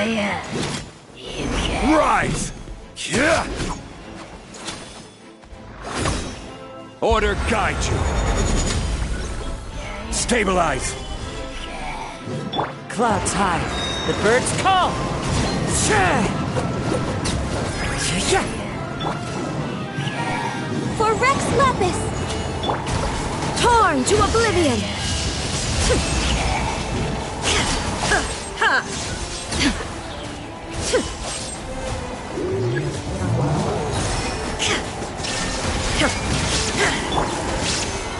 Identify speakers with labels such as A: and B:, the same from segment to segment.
A: Yeah. You can.
B: Rise! Yeah! Order guide you. Stabilize.
C: Clouds high. The birds call.
D: For Rex Lapis! Torn to oblivion!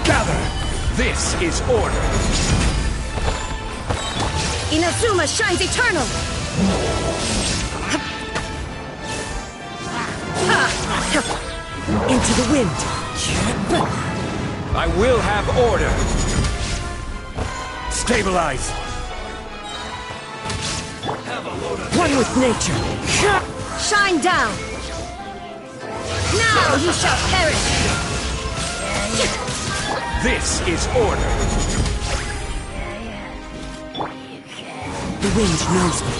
B: Gather! This is order.
D: Inazuma shines eternal!
C: Into the wind.
B: I will have order. Stabilize.
C: One with nature.
D: Shine down! Now you shall perish!
B: This is order.
C: The wind knows me.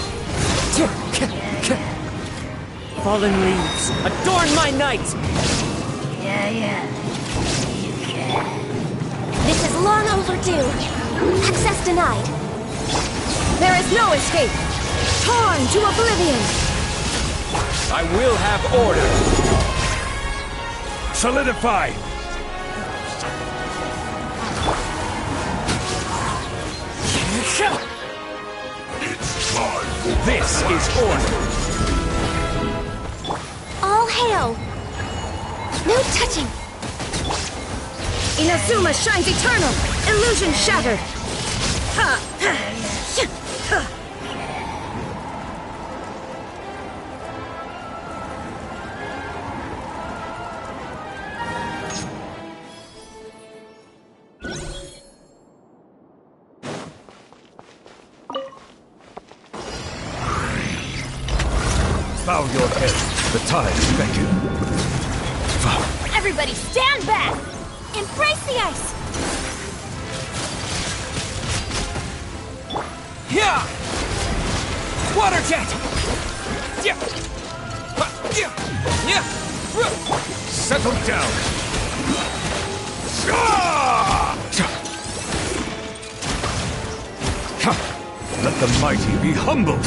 C: Fallen leaves, adorn my night!
A: Yeah. You can.
D: This is long overdue. Access denied. There is no escape. Torn to oblivion.
B: I will have order. Solidify. It's time. This is order.
D: All hail. No touching. Inazuma shines eternal. Illusion shattered.
B: Bow your head. The tides beckon.
D: Everybody stand back. Embrace the ice.
B: Yeah! Water jet! Settle down! Let the mighty be humbled!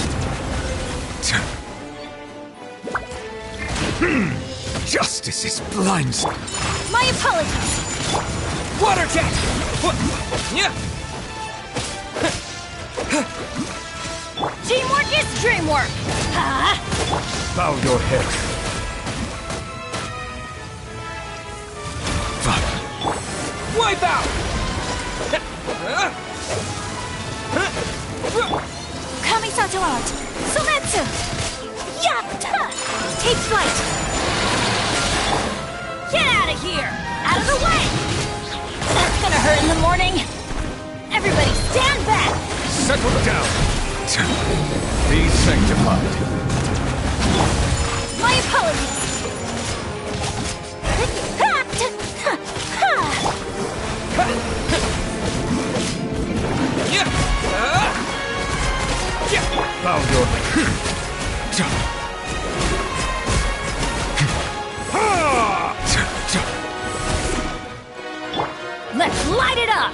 B: Justice is blind.
D: My apologies!
C: Water jet! Yeah.
D: Teamwork is dreamwork! Huh?
B: Bow your head.
C: Wipe out!
D: Kamisato out! Sumetsu! Yatta! Take flight! Get out of here! Out of the way! That's gonna hurt in the morning! Everybody stand back!
B: Settle down. Be sanctified.
D: My apologies!
B: Bow your
D: Let's light it up!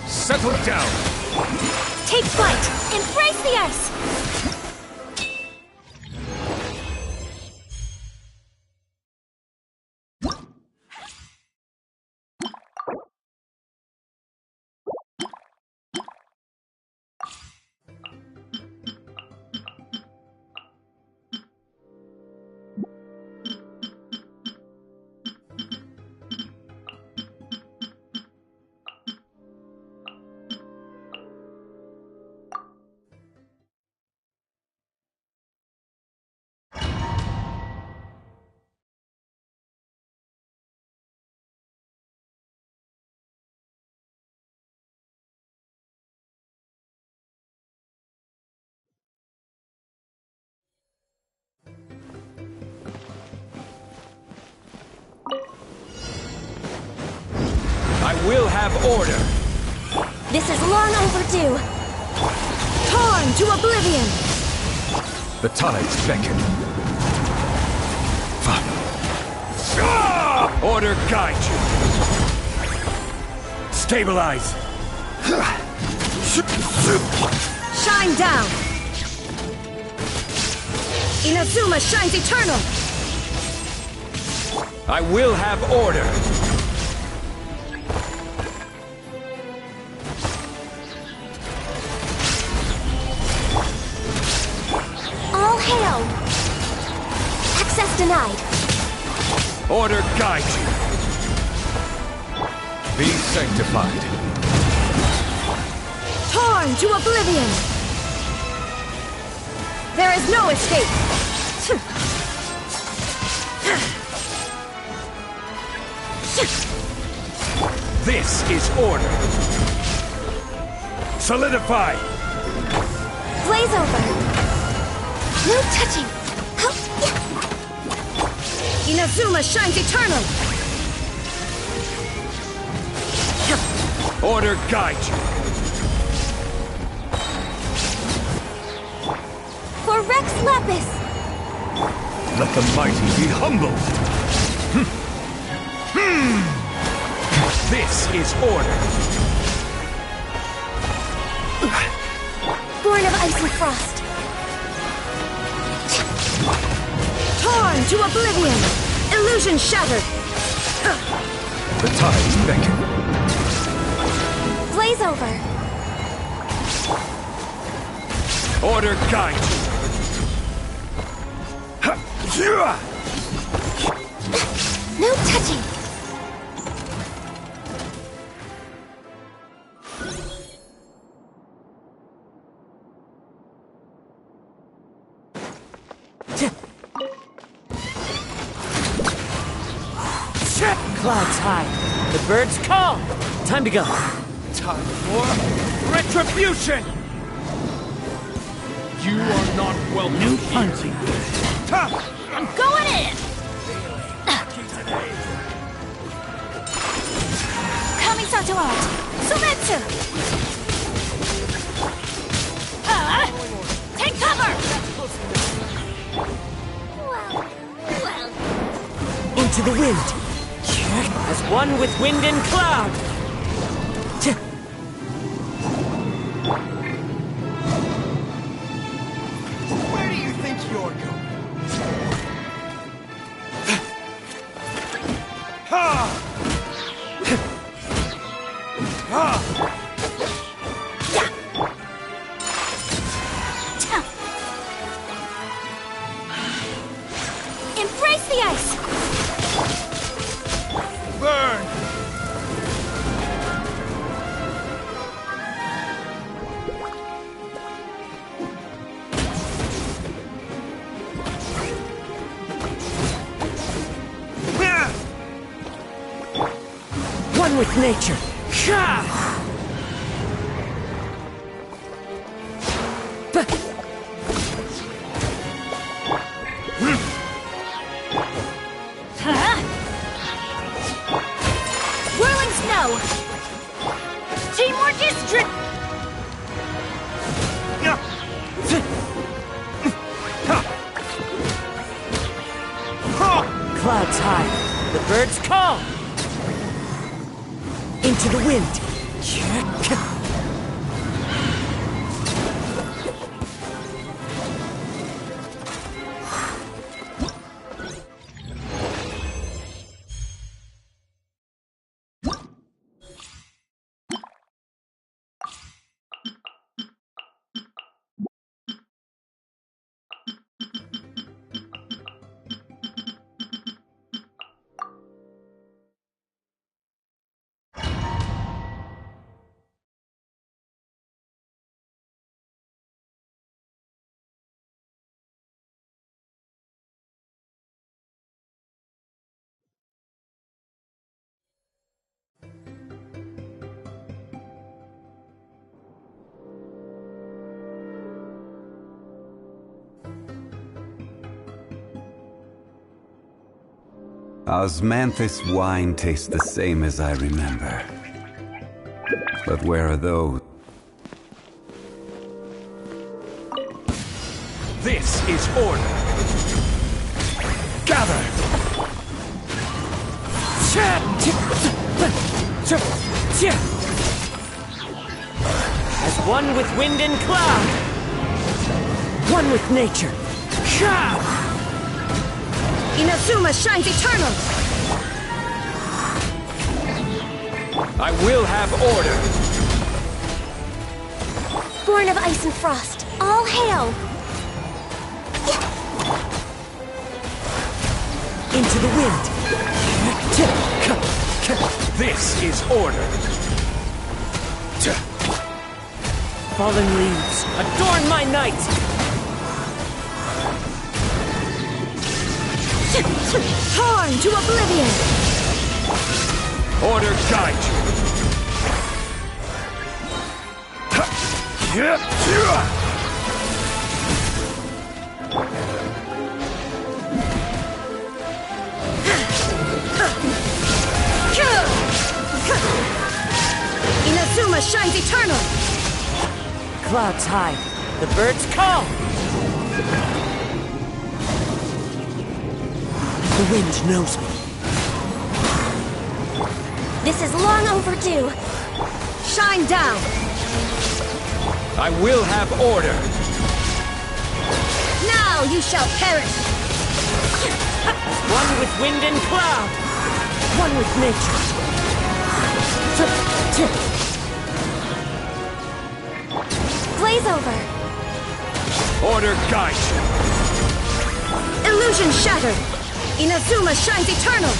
B: Settle down.
D: Take flight! Embrace the ice!
C: I will have order.
D: This is long overdue! Torn to oblivion!
B: The tides beckon.
C: Order guide you. Stabilize.
D: Shine down! Inazuma shines eternal!
C: I will have order.
D: All hail! Access denied!
C: Order guide you.
B: Be sanctified.
D: Torn to oblivion! There is no escape!
C: This is order. Solidify.
D: Blaze over! No touching! Inazuma shines eternal!
C: Order guide you.
D: For Rex Lapis!
B: Let the mighty be humbled.
C: This is order.
D: Born of ice and frost! Torn to oblivion! Illusion shattered!
B: The tides beckon.
D: Blaze over!
C: Order guide you.
D: No touching!
C: Clouds high. The birds call. Time to go. Time for retribution. You are not welcome. New punching.
D: I'm going in! Kamisato out! Sumetsu! Take cover!
C: Into the wind. As one with wind and cloud.
E: Where do you think you're going?
D: Embrace the ice!
E: Burn!
C: One with nature.
D: Whirling snow! Teamwork is
C: Clouds high. The birds call. Into the wind.
F: Osmanthus wine tastes the same as I remember. But where are those?
B: This is order. Gather!
C: As one with wind and cloud. One with nature.
D: Inazuma shines eternal!
B: I will have order.
D: Born of ice and frost, all hail!
C: Into the wind.
B: This is order.
C: Fallen leaves, adorn my night!
D: Torn to oblivion!
B: Order guide
D: Inazuma shines eternal!
C: Clouds high, the birds call! The wind knows me.
D: This is long overdue! Shine down!
B: I will have order.
D: Now you shall perish!
C: One with wind and cloud. One with nature.
D: Glaze over!
B: Order guide
D: Illusion shattered! Inazuma shines eternal!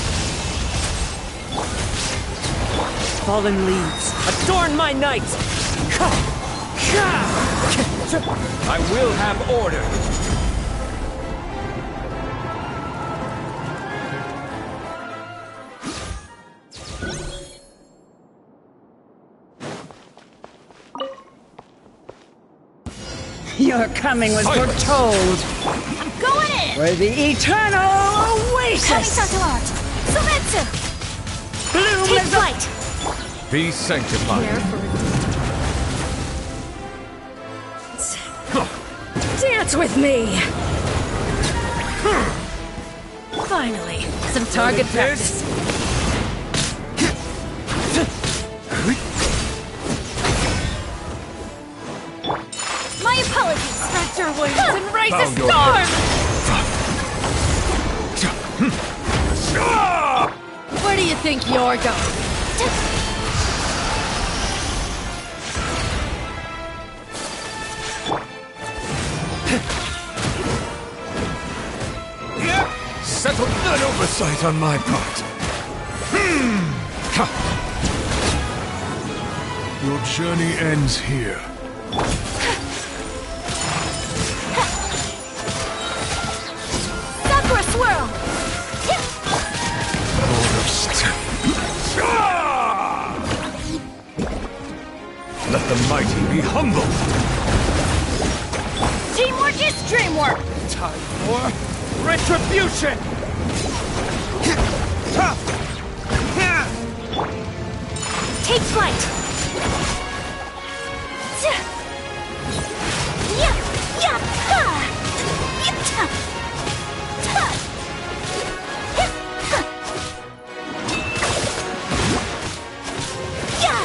C: Fallen leaves, adorn my night!
B: I will have order.
G: Your coming was foretold.
D: I'm going in!
G: For the eternal oasis!
D: Kami-Santalar! Sumetsu!
G: Bloom
D: Take
G: as a-
D: flight!
B: Be sanctified.
G: Dance with me! Finally, some target practice.
D: My apologies!
G: Stretch your wings and raise a
B: Found your
G: storm! Where do you think you're going?
B: Settle an oversight on my part.
E: Your journey ends here.
D: Sakura swirl!
E: Lord of Steel.
B: Let the mighty be humble.
D: Teamwork is dreamwork!
C: Time for retribution!
D: Take flight! Yeah! Yeah! Ha! Yeah! Ta! Yeah!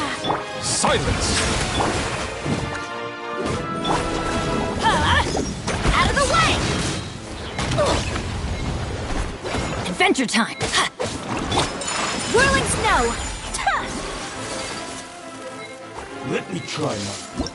B: Silence.
D: Out of the way!
G: Adventure time!
D: Whirling snow! Ta!
E: Let me try now.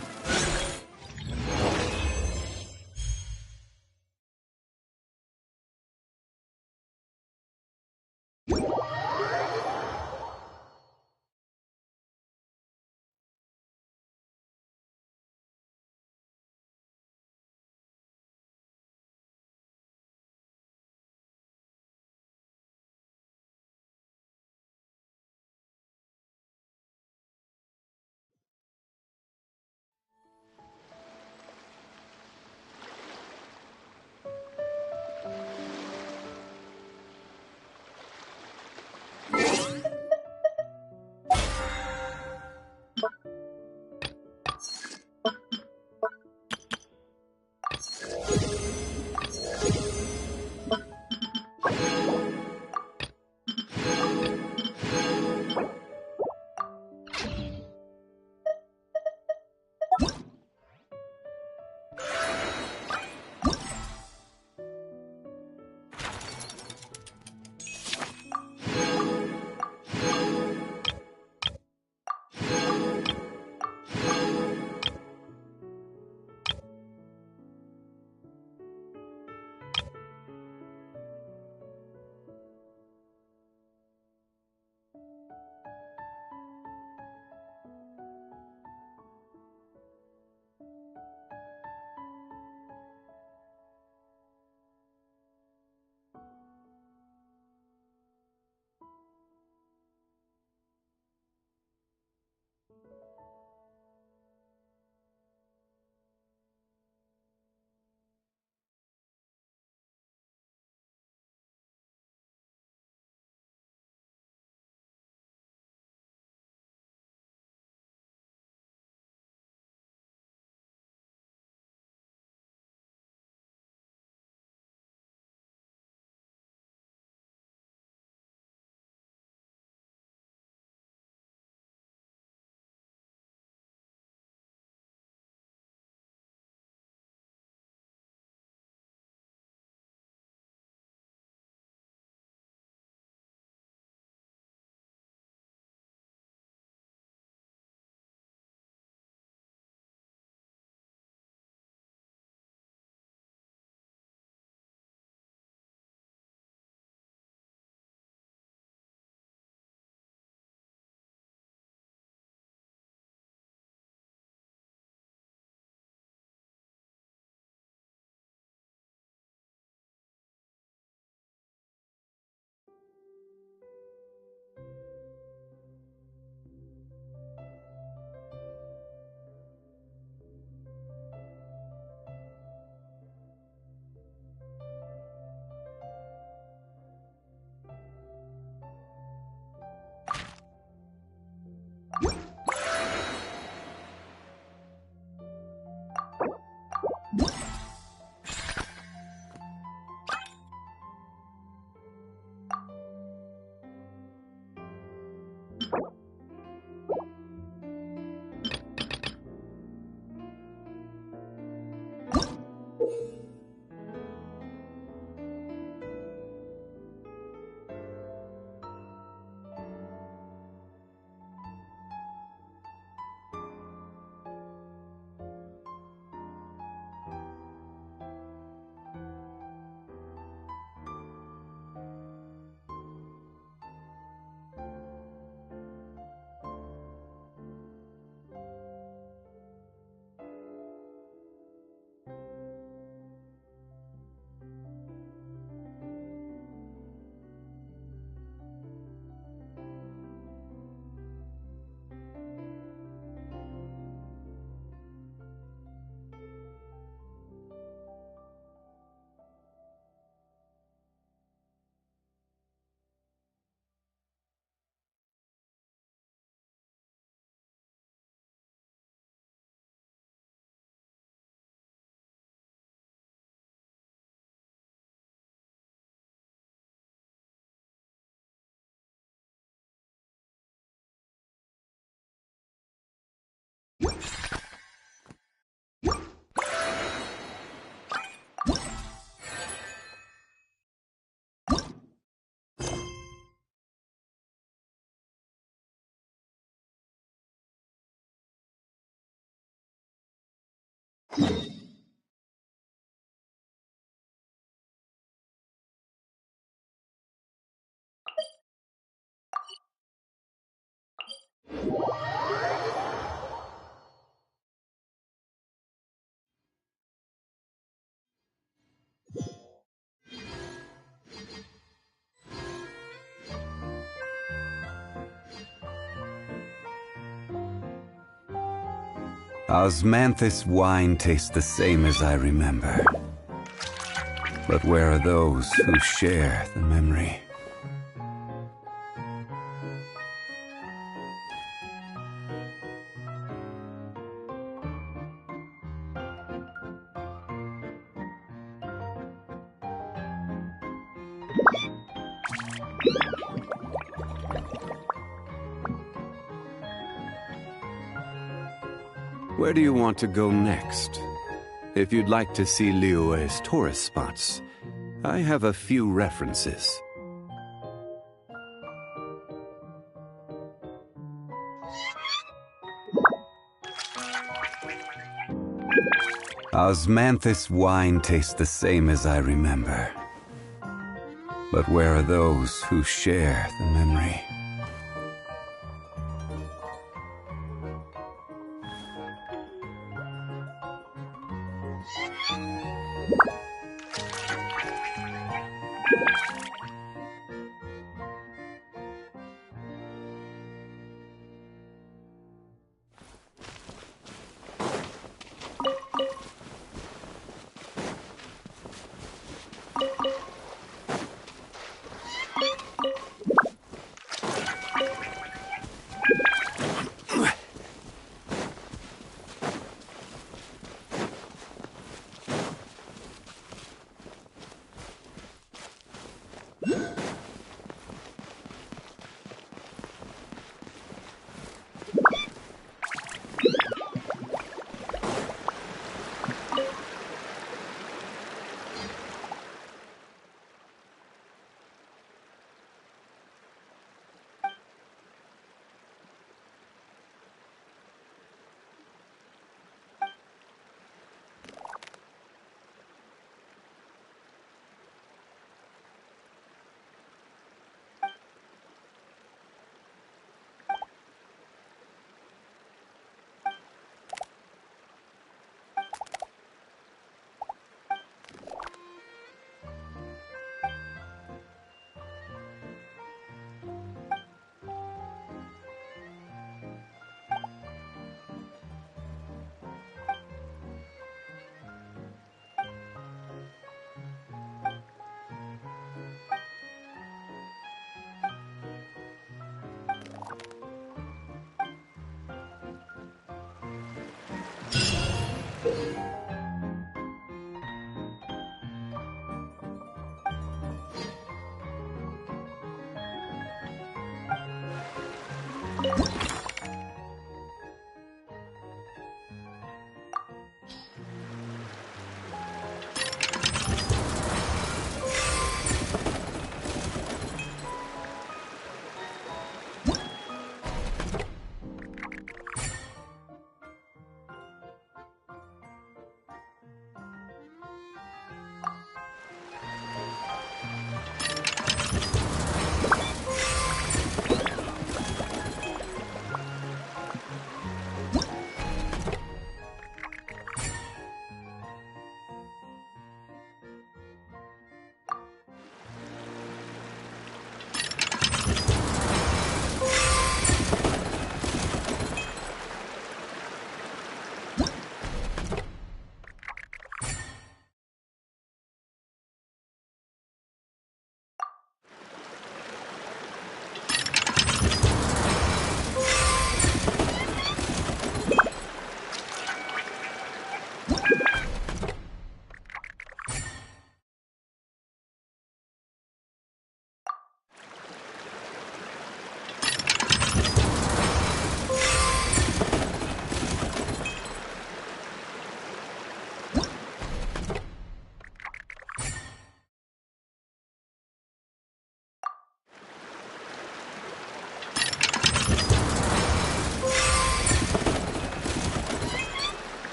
F: Osmanthus wine tastes the same as I remember. But where are those who share the memory?
H: Where do you want to go next? If you'd like to see Liyue's tourist spots, I have a few references.
F: Osmanthus wine tastes the same as I remember. But where are those who share the memory?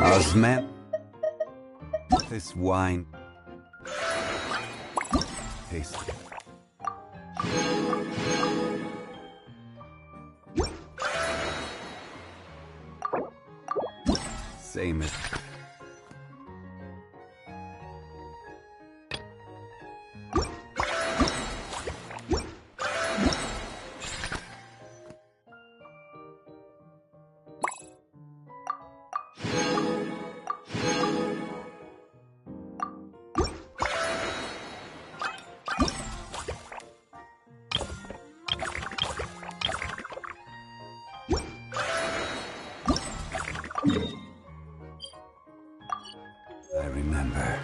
F: Osman, this wine tastes. Same as. I remember.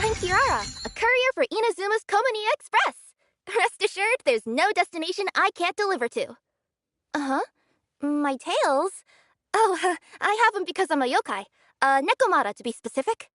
D: I'm Kiara, a courier for Inazuma's Komani Express. Rest assured, there's no destination I can't deliver to. Uh-huh. My tails? Oh, I have them because I'm a yokai. Nekomata, to be specific.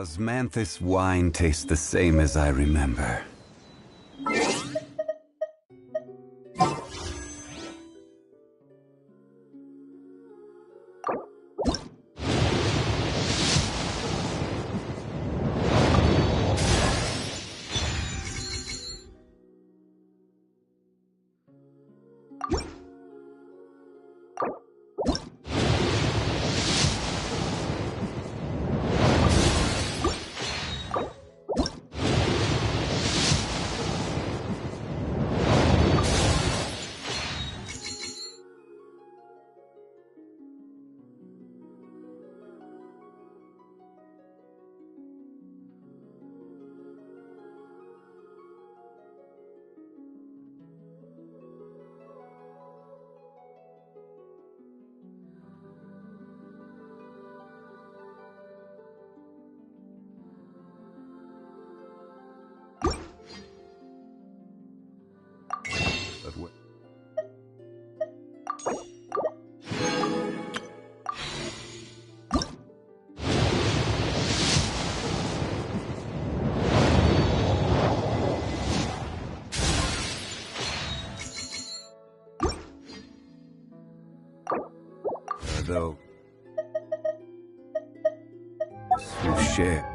F: Osmanthus wine tastes the same as I remember. But though who share.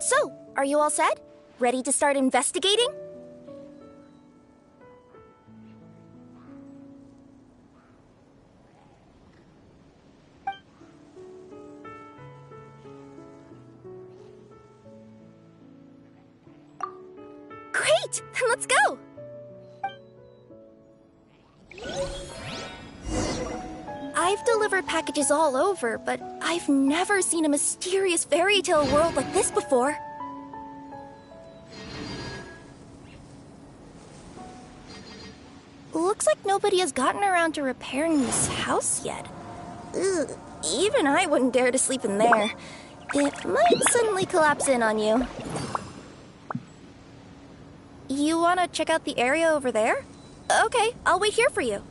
D: So, are you all set? Ready to start investigating? Great! Then let's go! I've delivered packages all over, but I've never seen a mysterious fairy tale world like this before. Looks like nobody has gotten around to repairing this house yet. Ugh, even I wouldn't dare to sleep in there. It might suddenly collapse in on you. You want to check out the area over there? Okay, I'll wait here for you.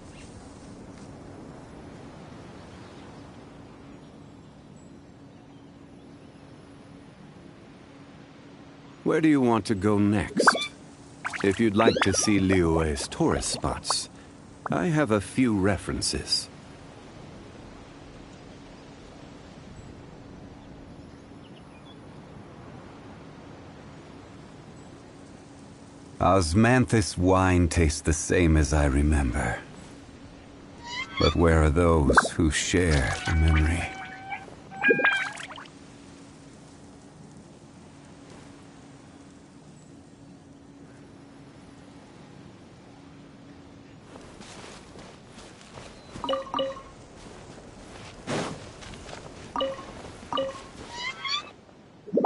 H: Where do you want to go next? If you'd like to see Liyue's tourist spots, I have a few references. Osmanthus wine tastes the same as I remember. But where are those who share the memory?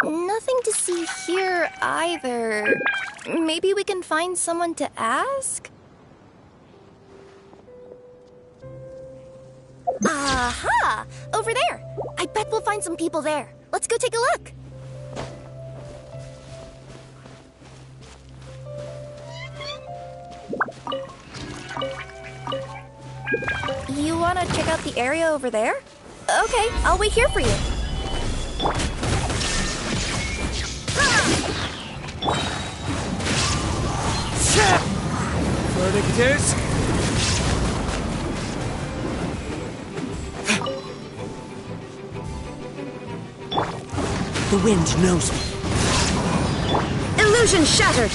D: Nothing to see here either. Maybe we can find someone to ask? Aha! Over there! I bet we'll find some people there. Let's go take a look. You wanna check out the area over there? Okay, I'll wait here for you.
C: Verdict is... The wind knows me.
G: Illusion shattered!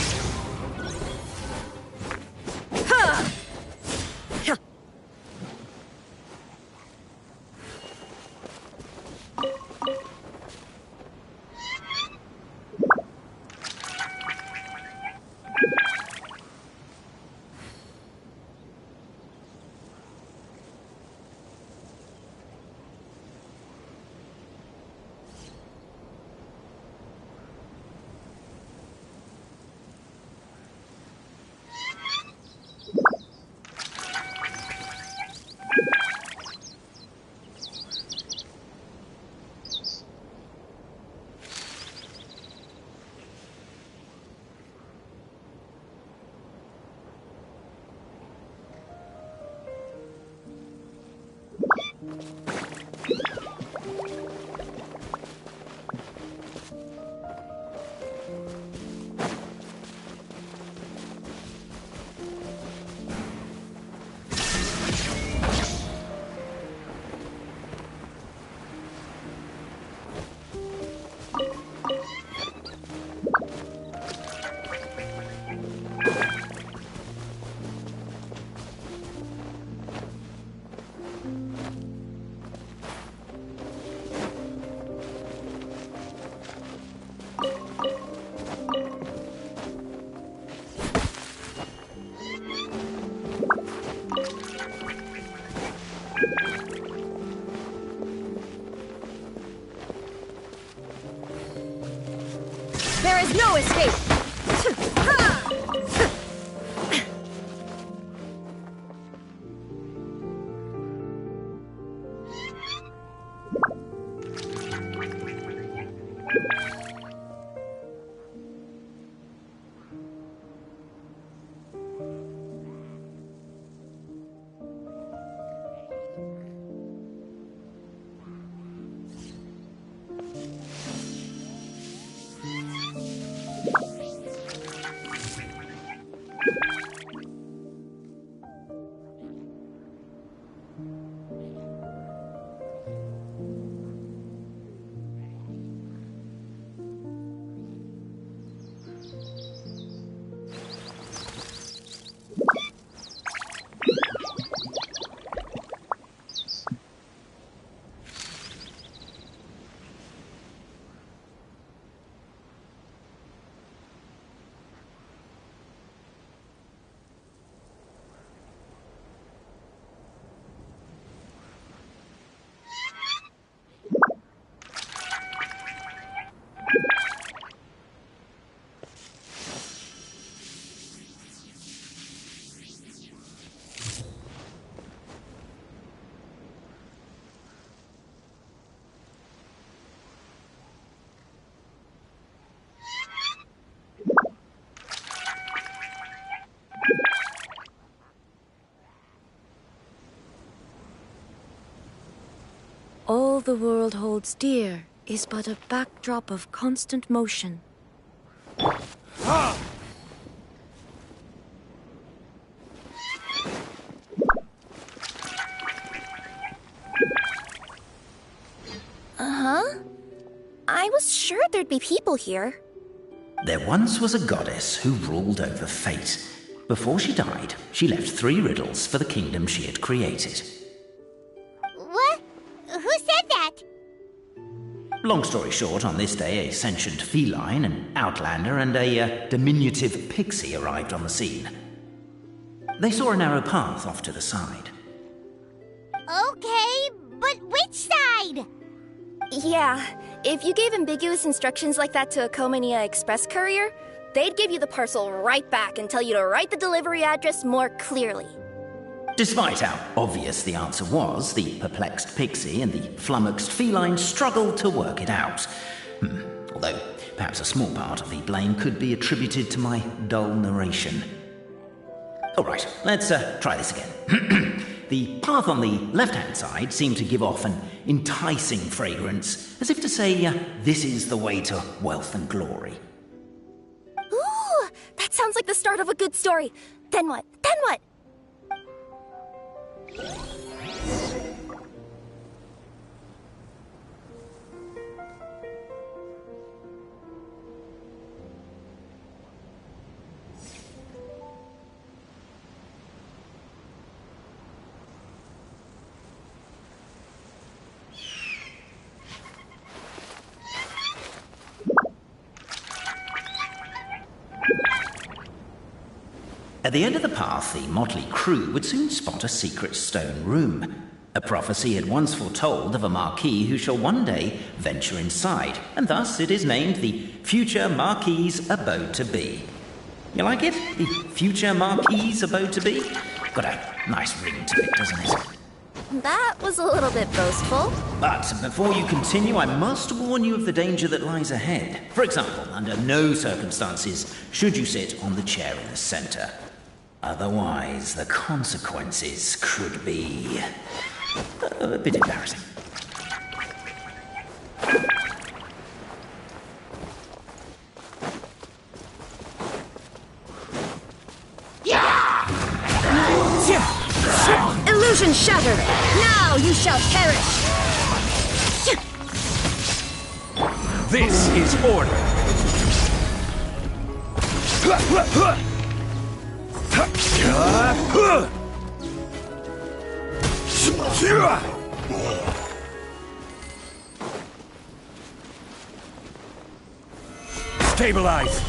G: There is no escape!
I: All the world holds dear is but a backdrop of constant motion.
D: I was sure there'd be people here.
I: There once was a goddess who ruled over fate. Before she died, she left 3 riddles for the kingdom she had created.
D: What? Who said that?
I: Long story short, on this day, a sentient feline, an outlander, and a diminutive pixie arrived on the scene. They saw a narrow path off to the side.
D: Okay, but which side? Yeah, if you gave ambiguous instructions like that to a Comania Express courier, they'd give you the parcel right back and tell you to write the delivery address more clearly.
I: Despite how obvious the answer was, the perplexed pixie and the flummoxed feline struggled to work it out. Although, perhaps a small part of the blame could be attributed to my dull narration. Alright, let's try this again. The path on the left-hand side seemed to give off an enticing fragrance, as if to say, this is the way to wealth and glory.
D: Ooh, that sounds like the start of a good story. Then what? Then what?
I: At the end of the path, the motley crew would soon spot a secret stone room. A prophecy had once foretold of a Marquis who shall one day venture inside, and thus it is named the Future Marquis's Abode to Be. You like it? The Future Marquis's Abode to Be? Got a nice ring to it, doesn't it?
D: That was a little bit boastful.
I: But before you continue, I must warn you of the danger that lies ahead. For example, under no circumstances should you sit on the chair in the center. Otherwise, the consequences could be a bit embarrassing.
G: Illusion shattered! Now you shall perish!
B: This is order. Stabilize.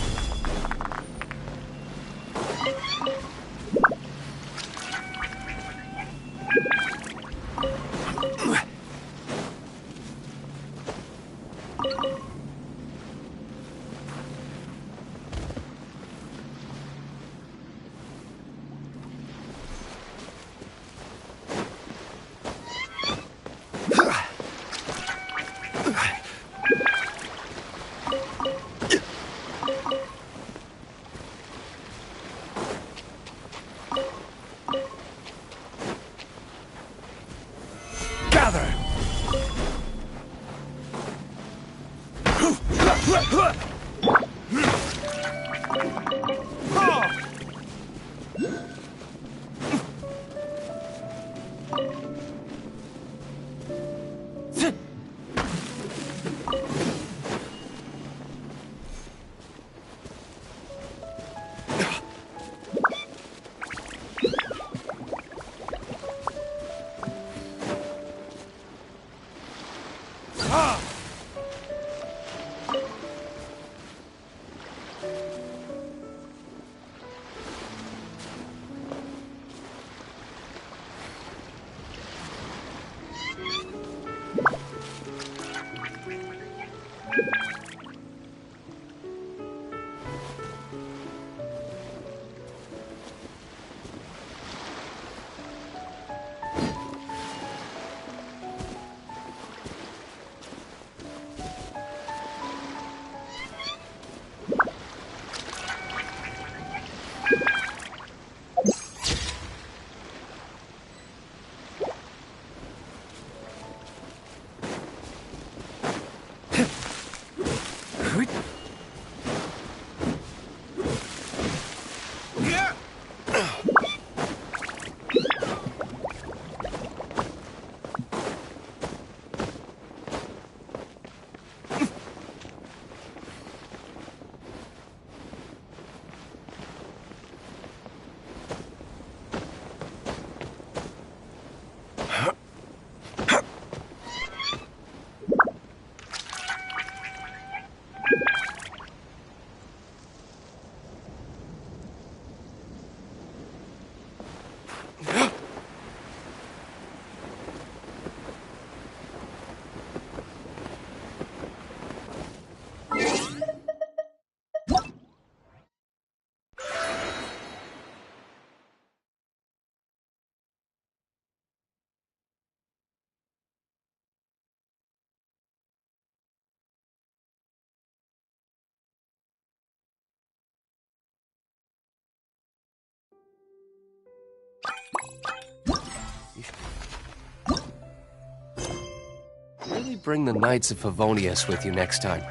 J: Really bring the Knights of Favonius with you next time.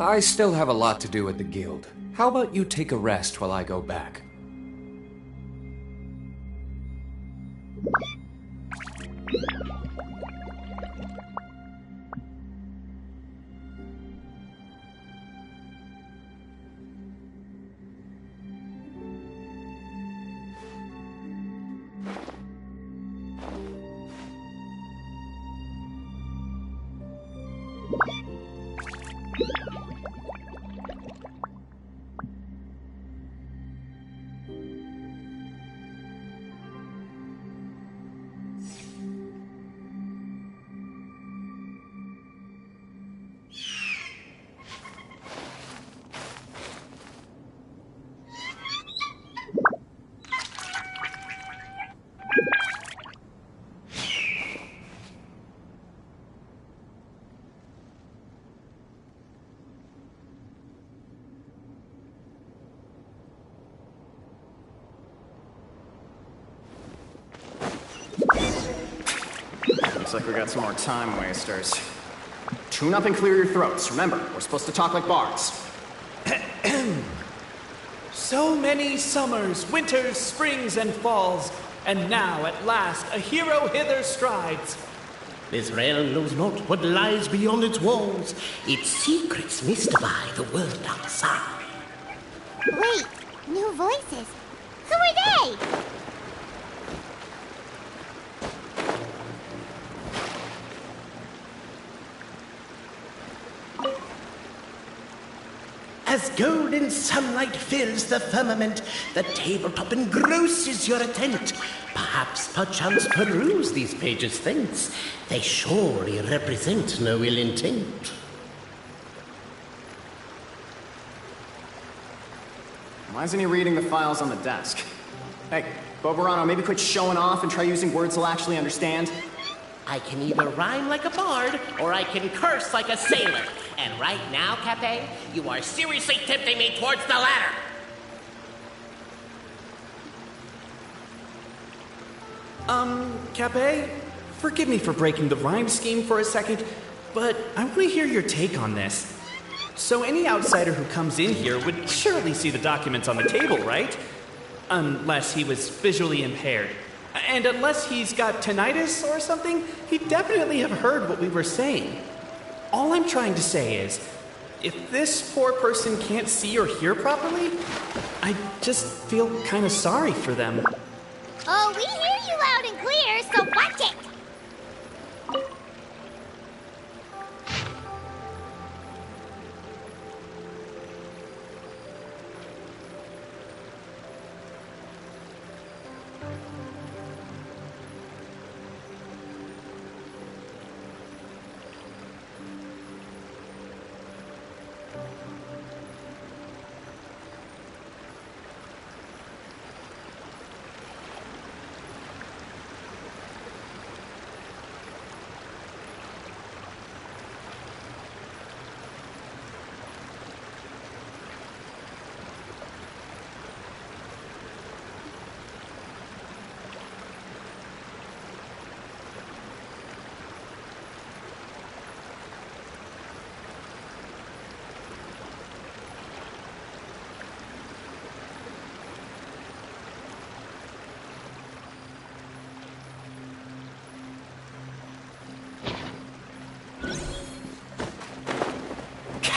J: I still have a lot to do at the guild. How about you take a rest while I go back?
K: Looks like we got some more time wasters. 2-0, clear your throats. Remember, we're supposed to talk like bards.
C: So many summers, winters, springs, and falls, and now at last a hero hither strides.
L: This realm knows not what lies beyond its walls. Its secrets mystify the world outside.
D: Wait, new voices. Who are they?
L: As golden sunlight fills the firmament, the tabletop engrosses your attent. Perchance peruse these pages thence. They surely represent no ill intent.
K: Why isn't he reading the files on the desk? Hey, Bobarano, maybe quit showing off and try using words he'll actually understand.
L: I can either rhyme like a bard, or I can curse like a sailor. And right now, Cape, you are seriously tempting me towards the latter.
C: Cape, forgive me for breaking the rhyme scheme for a second, but I want to hear your take on this. So any outsider who comes in here would surely see the documents on the table, right? Unless he was visually impaired. And unless he's got tinnitus or something, he'd definitely have heard what we were saying. All I'm trying to say is, if this poor person can't see or hear properly, I just feel kind of sorry for them.
D: Oh, we hear you loud and clear, so watch it!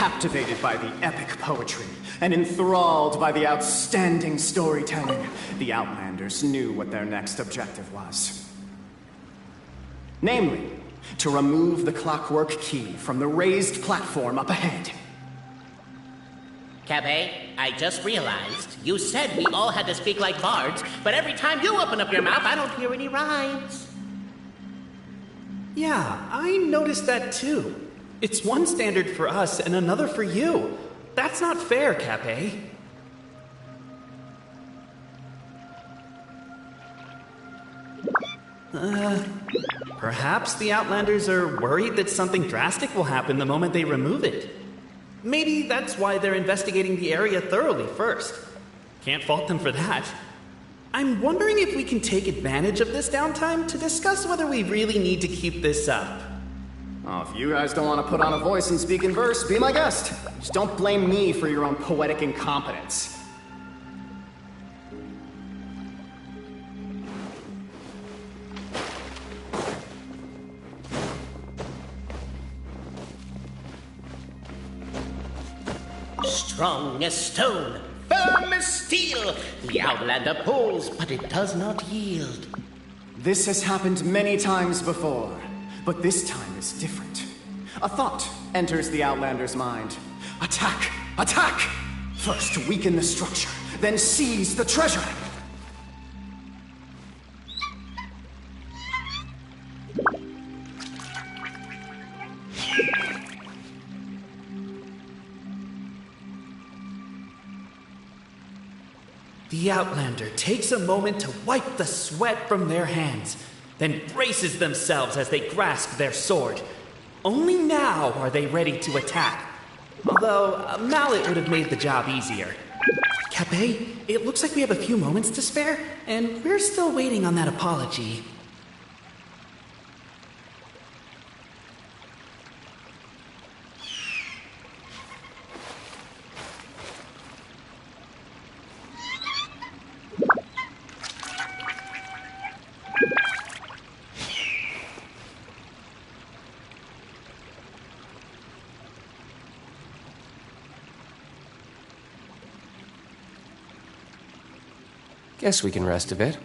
K: Captivated by the epic poetry and enthralled by the outstanding storytelling, the Outlanders knew what their next objective was. Namely, to remove the clockwork key from the raised platform up ahead.
L: Cabe, I just realized you said we all had to speak like bards, but every time you open up your mouth, I don't hear any rhymes.
C: Yeah, I noticed that too. It's one standard for us and another for you. That's not fair, Cape. Perhaps the Outlanders are worried that something drastic will happen the moment they remove it. Maybe that's why they're investigating the area thoroughly first. Can't fault them for that. I'm wondering if we can take advantage of this downtime to discuss whether we really need to keep this up.
K: Oh, if you guys don't want to put on a voice and speak in verse, be my guest. Just don't blame me for your own poetic incompetence.
L: Strong as stone, firm as steel, the Outlander pulls, but it does not yield.
K: This has happened many times before, but this time is different. A thought enters the Outlander's mind. Attack! Attack! First weaken the structure, then seize the treasure!
C: The Outlander takes a moment to wipe the sweat from their hands, then braces themselves as they grasp their sword. Only now are they ready to attack. Although, a mallet would have made the job easier. Cape, it looks like we have a few moments to spare, and we're still waiting on that apology.
J: Guess we can rest a bit.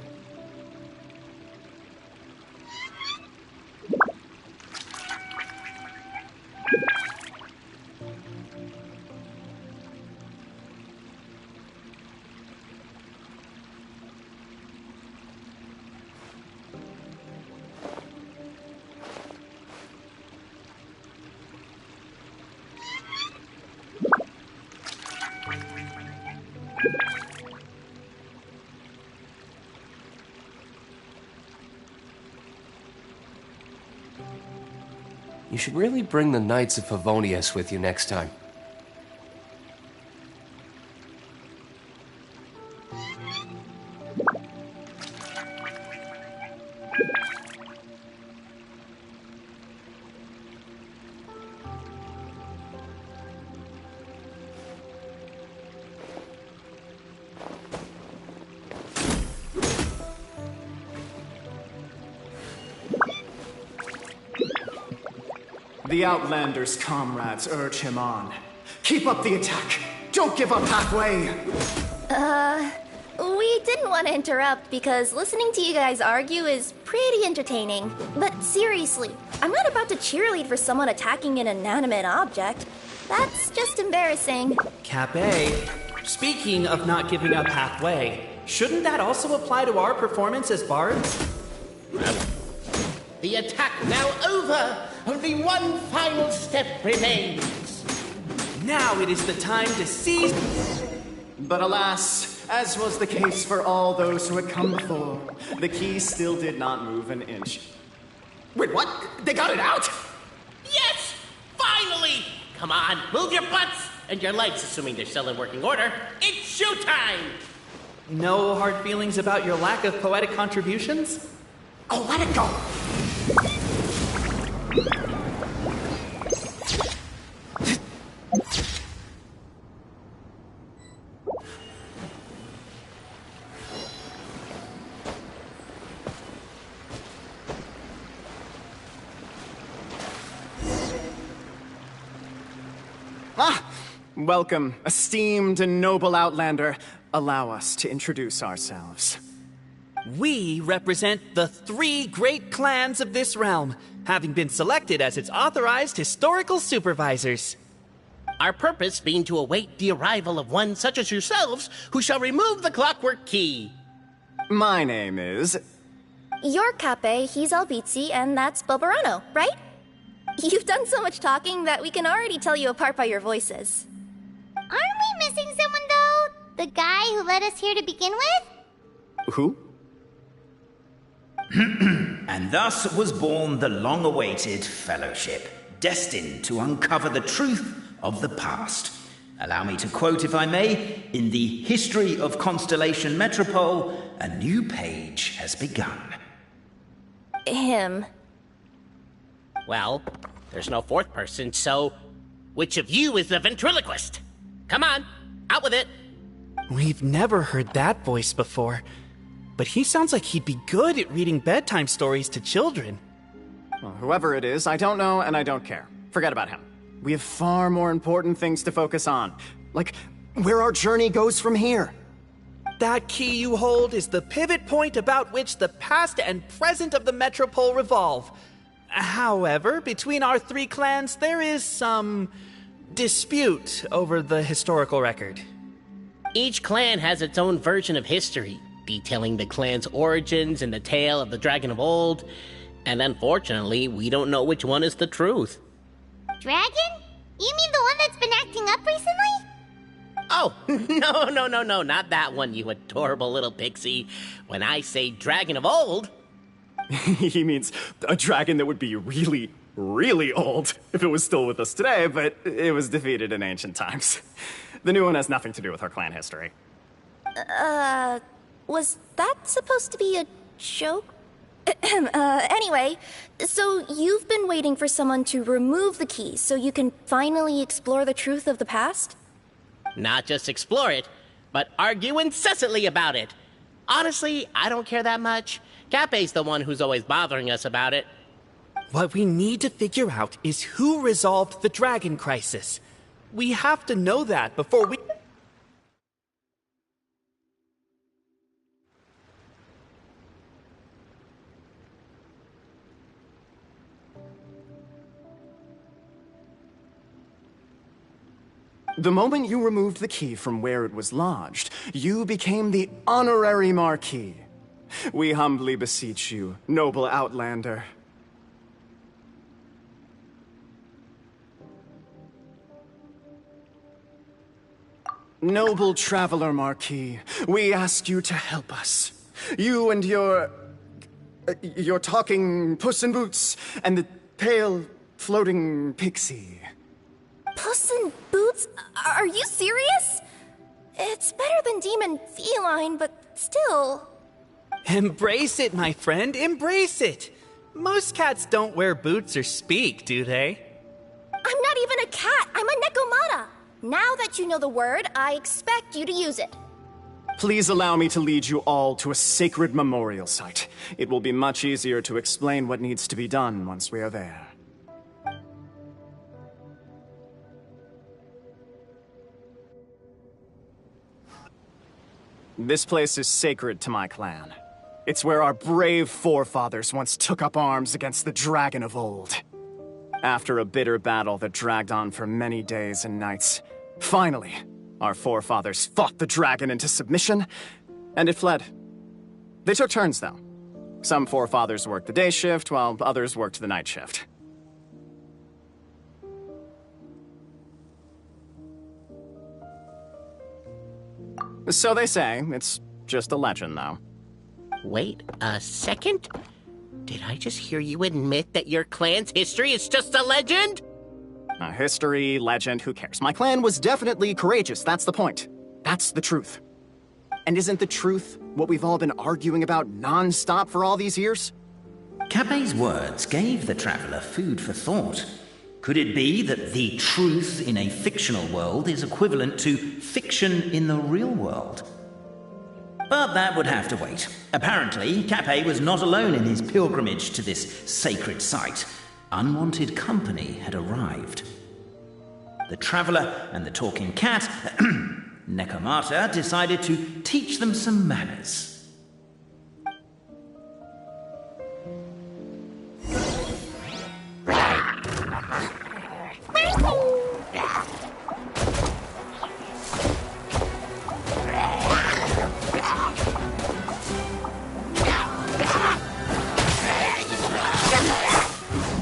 J: You should really bring the Knights of Favonius with you next time.
K: The Outlander's comrades urge him on. Keep up the attack! Don't give up halfway!
D: We didn't want to interrupt because listening to you guys argue is pretty entertaining. But seriously, I'm not about to cheerlead for someone attacking an inanimate object. That's just embarrassing.
C: Cape, speaking of not giving up halfway, shouldn't that also apply to our performance as bards?
L: The attack now over! Only one final step remains.
C: Now it is the time to seize...
K: But alas, as was the case for all those who had come before, the key still did not move an inch.
L: Wait, what? They got it out? Yes! Finally! Come on, move your butts! And your legs, assuming they're still in working order. It's showtime!
C: No hard feelings about your lack of poetic contributions?
K: Oh, let it go! Welcome, esteemed and noble Outlander. Allow us to introduce ourselves.
C: We represent the 3 great clans of this realm, having been selected as its authorized historical supervisors.
L: Our purpose being to await the arrival of one such as yourselves who shall remove the clockwork key.
K: My name is...
D: You're Cape, he's Albizzi, and that's Bobarano, right? You've done so much talking that we can already tell you apart by your voices.
M: Aren't we missing someone, though? The guy who led us here to begin with?
K: Who?
I: And thus was born the long-awaited fellowship, destined to uncover the truth of the past. Allow me to quote, if I may, in the history of Constellation Metropole, a new page has begun.
D: Him.
L: Well, there's no 4th person, so which of you is the ventriloquist? Come on, out with it.
C: We've never heard that voice before, but he sounds like he'd be good at reading bedtime stories to children.
K: Well, whoever it is, I don't know and I don't care. Forget about him. We have far more important things to focus on, like where our journey goes from here.
C: That key you hold is the pivot point about which the past and present of the Metropole revolve. However, between our 3 clans, there is some dispute over the historical record.
L: Each clan has its own version of history, detailing the clan's origins and the tale of the Dragon of Old, and unfortunately, we don't know which one is the truth.
M: Dragon? You mean the one that's been acting up recently?
L: Oh, no, not that one, you adorable little pixie. When I say Dragon of Old...
K: He means a dragon that would be really, really old if it was still with us today, but it was defeated in ancient times. The new one has nothing to do with our clan history.
D: Was that supposed to be a joke? Anyway, so you've been waiting for someone to remove the key so you can finally explore the truth of the past?
L: Not just explore it, but argue incessantly about it. Honestly, I don't care that much. Cape's the one who's always bothering us about it.
C: What we need to figure out is who resolved the dragon crisis. We have to know that before we...
K: The moment you removed the key from where it was lodged, you became the honorary Marquis. We humbly beseech you, noble Outlander. Noble Traveler Marquis, we ask you to help us. You and your talking Puss in Boots and the pale floating pixie.
D: Puss in Boots? Are you serious? It's better than demon feline, but still...
C: Embrace it, my friend, embrace it! Most cats don't wear boots or speak, do they?
D: I'm not even a cat, I'm a Nekomata! Now that you know the word, I expect you to use it.
K: Please allow me to lead you all to a sacred memorial site. It will be much easier to explain what needs to be done once we are there. This place is sacred to my clan. It's where our brave forefathers once took up arms against the Dragon of Old. After a bitter battle that dragged on for many days and nights, finally, our forefathers fought the dragon into submission, and it fled. They took turns, though. Some forefathers worked the day shift, while others worked the night shift. So they say. It's just a legend, though.
L: Wait a second? Did I just hear you admit that your clan's history is just a legend?
K: History, legend, who cares? My clan was definitely courageous, that's the point. That's the truth. And isn't the truth what we've all been arguing about non-stop for all these years?
I: Cape's words gave the traveler food for thought. Could it be that the truth in a fictional world is equivalent to fiction in the real world? But that would have to wait. Apparently, Cape was not alone in his pilgrimage to this sacred site. Unwanted company had arrived. The traveller and the talking cat, Nekomata, decided to teach them some manners.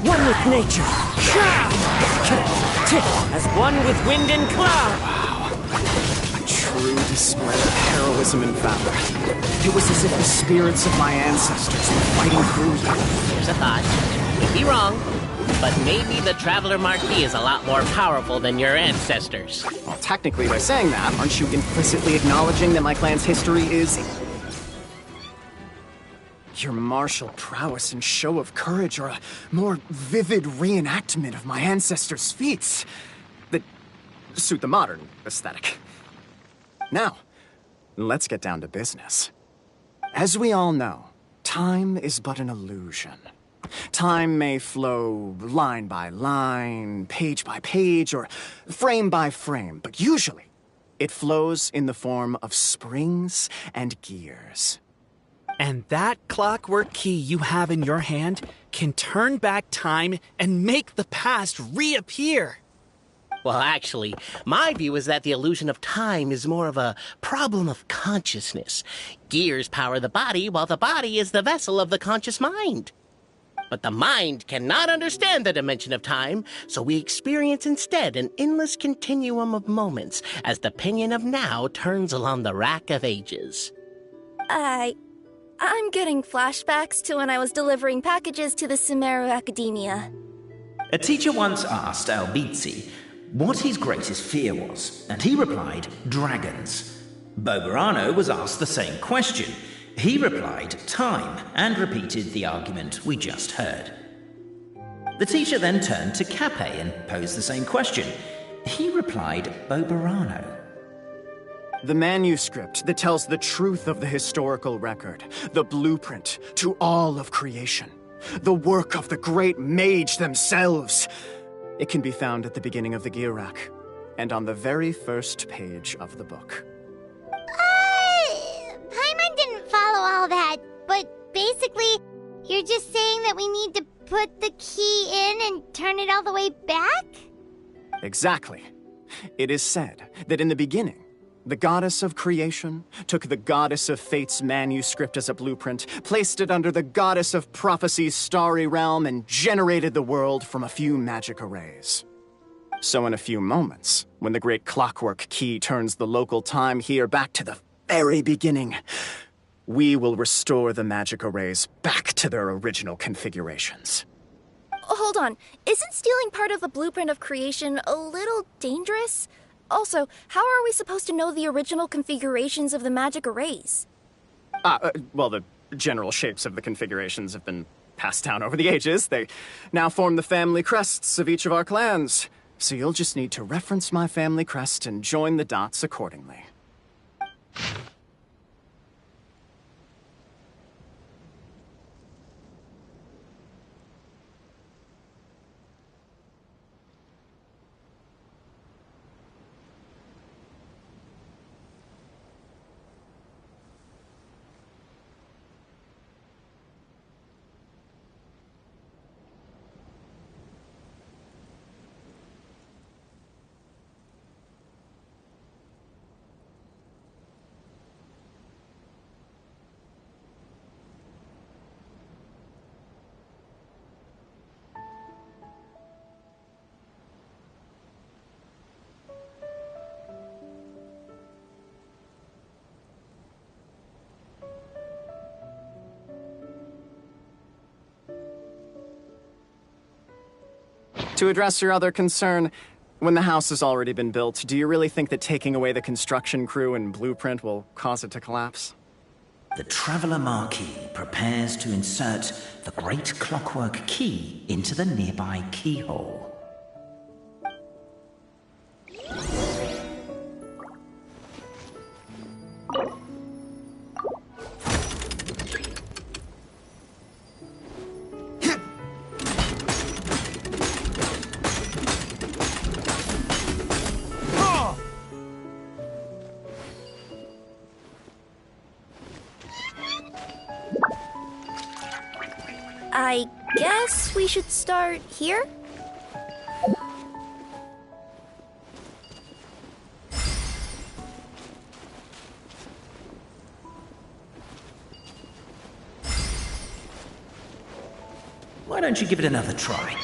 N: One with nature. As one with wind and cloud.
K: Wow. A true display of heroism and valor. It was as if the spirits of my ancestors were fighting through you.
O: Here's a thought. You'd be wrong, but maybe the Traveler Marquis is a lot more powerful than your ancestors.
K: Well, technically, by saying that, aren't you implicitly acknowledging that my clan's history is... Your martial prowess and show of courage are a more vivid reenactment of my ancestors' feats that suit the modern aesthetic. Now, let's get down to business. As we all know, time is but an illusion. Time may flow line by line, page by page, or frame by frame, but usually it flows in the form of springs and gears.
C: And that clockwork key you have in your hand can turn back time and make the past reappear.
O: Well, actually, my view is that the illusion of time is more of a problem of consciousness. Gears power the body, while the body is the vessel of the conscious mind. But the mind cannot understand the dimension of time, so we experience instead an endless continuum of moments as the pinion of now turns along the rack of ages.
D: I'm getting flashbacks to when I was delivering packages to the Sumeru Academia.
I: A teacher once asked Albizzi what his greatest fear was, and he replied, dragons. Boberano was asked the same question. He replied, time, and repeated the argument we just heard. The teacher then turned to Cape and posed the same question. He replied, Boberano.
K: The manuscript that tells the truth of the historical record, the blueprint to all of creation, the work of the great mage themselves. It can be found at the beginning of the gear rack, and on the very first page of the book.
M: Paimon didn't follow all that, but basically, you're just saying that we need to put the key in and turn it all the way back?
K: Exactly. It is said that in the beginning, the goddess of creation took the goddess of fate's manuscript as a blueprint, placed it under the goddess of prophecy's starry realm, and generated the world from a few magic arrays. So in a few moments, when the great clockwork key turns the local time here back to the very beginning, we will restore the magic arrays back to their original configurations.
D: Hold on, isn't stealing part of the blueprint of creation a little dangerous? Also, how are we supposed to know the original configurations of the magic arrays?
K: Well, the general shapes of the configurations have been passed down over the ages. They now form the family crests of each of our clans. So you'll just need to reference my family crest and join the dots accordingly. To address your other concern, when the house has already been built, do you really think that taking away the construction crew and blueprint will cause it to collapse?
I: The Traveller Marquis prepares to insert the great clockwork key into the nearby keyhole.
D: Guess we should start here?
I: Why don't you give it another try?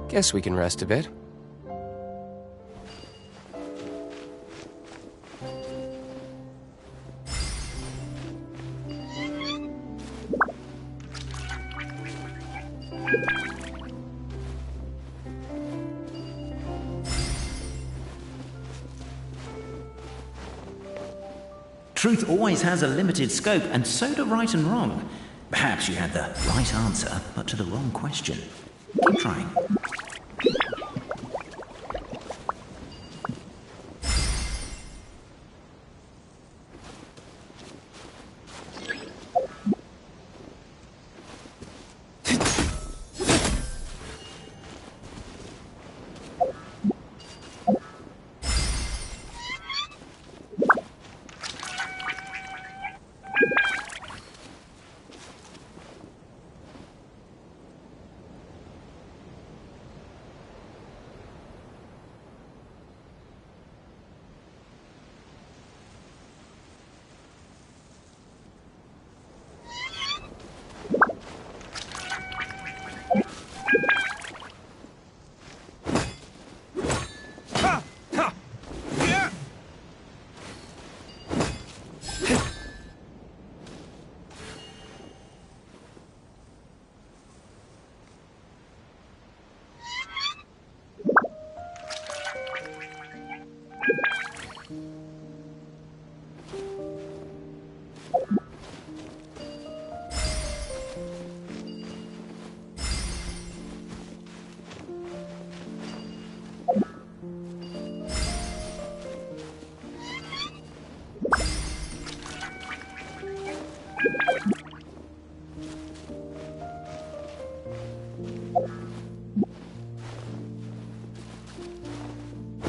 J: Guess we can rest a bit.
I: Truth always has a limited scope, and so do right and wrong. Perhaps you had the right answer, but to the wrong question. Keep trying.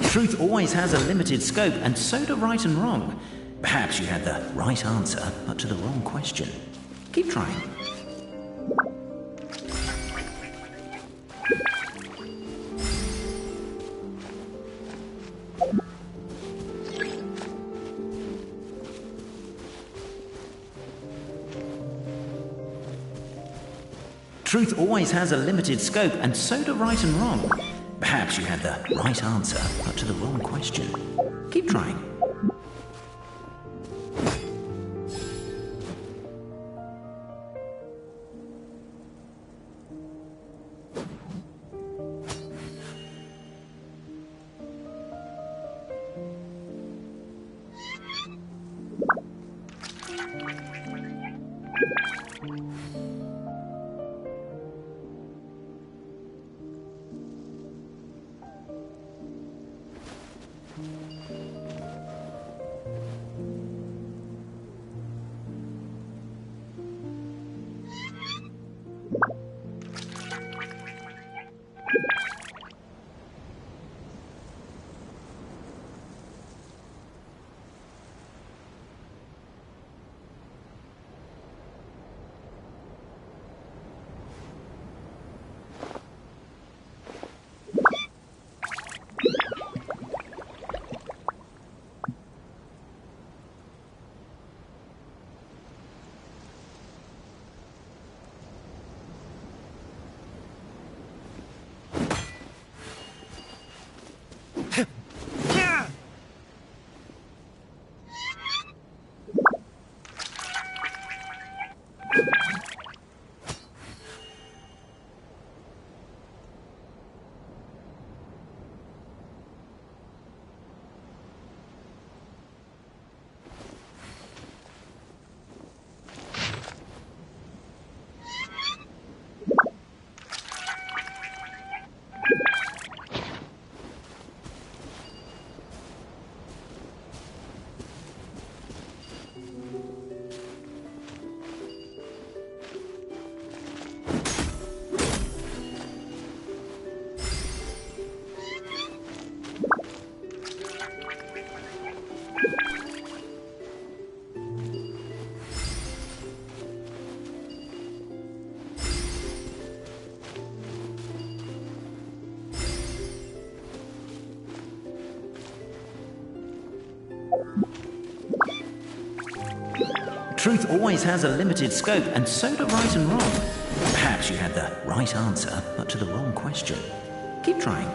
I: Truth always has a limited scope, and so do right and wrong. Perhaps you had the right answer, but to the wrong question. Keep trying. Truth always has a limited scope, and so do right and wrong. Perhaps you had the right answer, but to the wrong question. Keep trying. Truth always has a limited scope, and so do right and wrong. Perhaps you had the right answer, but to the wrong question. Keep trying.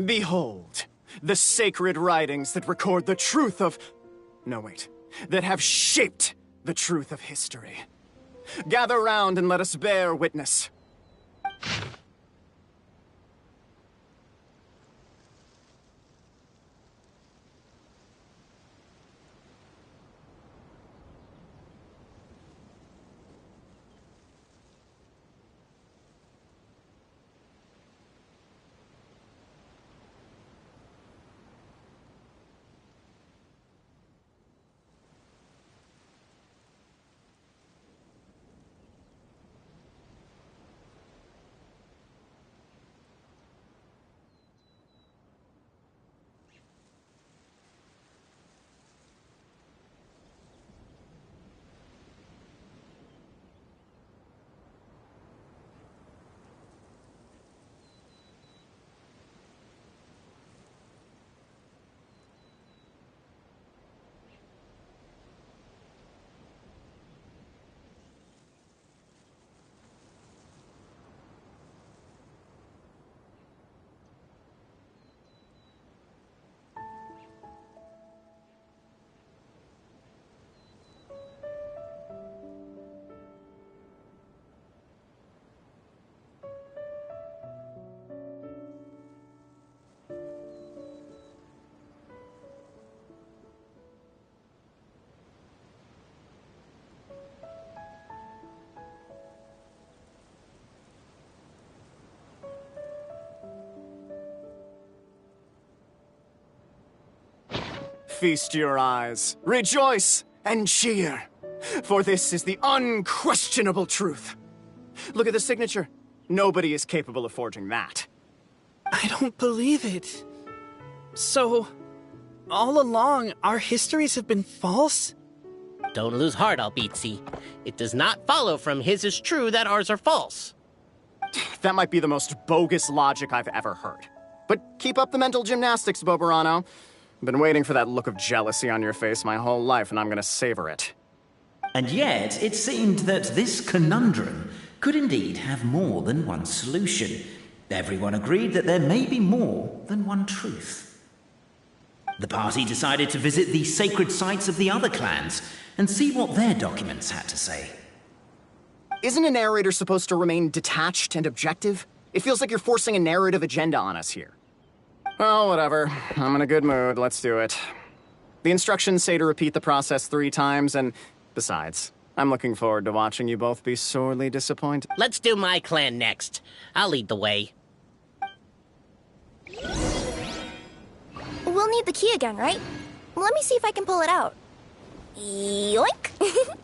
K: Behold, the sacred writings that record the truth of... No, wait. That have shaped the truth of history. Gather round and let us bear witness. Feast your eyes, rejoice, and cheer, for this is the unquestionable truth. Look at the signature. Nobody is capable of forging that.
C: I don't believe it. So, all along, our histories have been false?
O: Don't lose heart, Albizzi. It does not follow from his is true that ours are false.
K: That might be the most bogus logic I've ever heard. But keep up the mental gymnastics, Boberano. I've been waiting for that look of jealousy on your face my whole life, and I'm gonna savor it.
I: And yet, it seemed that this conundrum could indeed have more than one solution. Everyone agreed that there may be more than one truth. The party decided to visit the sacred sites of the other clans and see what their documents had to say.
K: Isn't a narrator supposed to remain detached and objective? It feels like you're forcing a narrative agenda on us here. Well, whatever. I'm in a good mood. Let's do it. The instructions say to repeat the process 3 times, and besides, I'm looking forward to watching you both be sorely disappointed.
O: Let's do my clan next. I'll lead the way.
D: We'll need the key again, right? Let me see if I can pull it out. Yoink!